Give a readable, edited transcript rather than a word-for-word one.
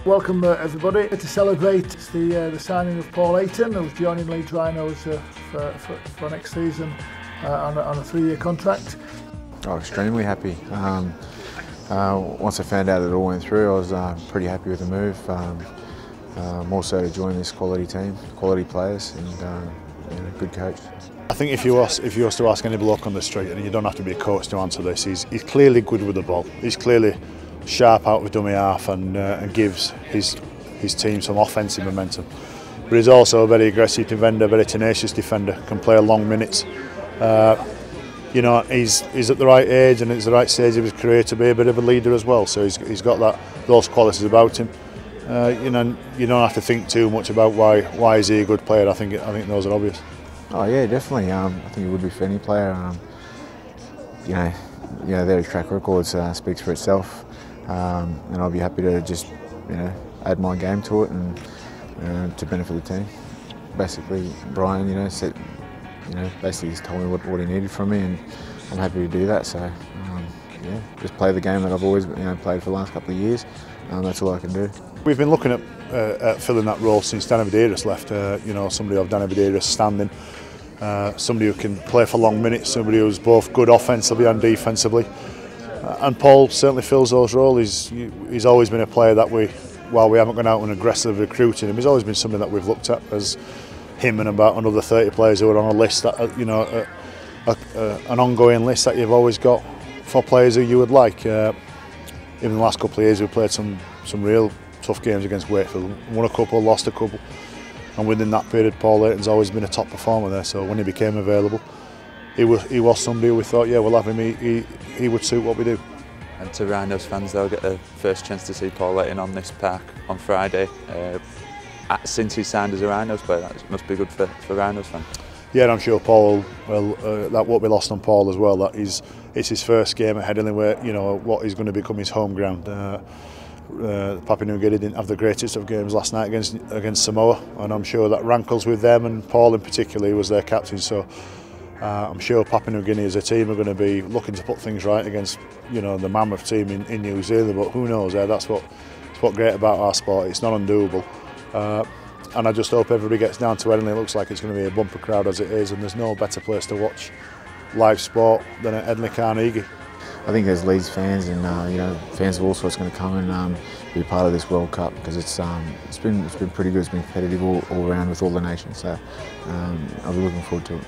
Welcome everybody to celebrate the signing of Paul Aiton, who's joining Leeds Rhinos for next season on a 3-year contract. Oh, extremely happy. Once I found out that it all went through, I was pretty happy with the move. More so to join this quality team, quality players, and good coach. I think if you was to ask any bloke on the street, and you don't have to be a coach to answer this, he's clearly good with the ball. He's clearly sharp out of dummy half and gives his team some offensive momentum. But he's also a very aggressive defender, very tenacious defender, can play long minutes. You know, he's at the right age and it's the right stage of his career to be a bit of a leader as well. So he's got those qualities about him. You know, you don't have to think too much about why is he a good player. I think those are obvious. Oh yeah, definitely. I think he would be for any player. You know, their track record speaks for itself, and I'll be happy to just add my game to it and to benefit the team. Basically, Brian, basically he's told me what he needed from me, and I'm happy to do that. So yeah, just play the game that I've always played for the last couple of years. That's all I can do. We've been looking at filling that role since Danny Medeiros left. Somebody of Danny Medeiros standing, somebody who can play for long minutes, somebody who's both good offensively and defensively. And Paul certainly fills those roles. He's always been a player that while we haven't gone out and aggressively recruiting him, he's always been something that we've looked at as him and about another 30 players who are on a list that an ongoing list that you've always got for players who you would like. In the last couple of years, we've played some real tough games against Wakefield. Won a couple, lost a couple, and within that period, Paul Aiton's always been a top performer there. So when he became available, he was somebody who we thought, yeah, we'll have him. He would suit what we do. And to Rhinos fans, they'll get a first chance to see Paul Aiton on this park on Friday. Since he signed as a Rhinos player, that must be good for Rhinos fans. Yeah, I'm sure Paul that won't be lost on Paul as well. That it's his first game at Headingley, where what is going to become his home ground. Papua New Guinea didn't have the greatest of games last night against Samoa, and I'm sure that rankles with them, and Paul in particular, who was their captain. So I'm sure Papua New Guinea as a team are going to be looking to put things right against the mammoth team in New Zealand. But who knows? That's what's great about our sport. It's not undoable. And I just hope everybody gets down to Headingley. It looks like it's going to be a bumper crowd as it is, and there's no better place to watch live sport than at Headingley Carnegie. I think there's Leeds fans and fans of all sorts going to come and be part of this World Cup, because it's been pretty good. It's been competitive all around with all the nations. So I'll be looking forward to it.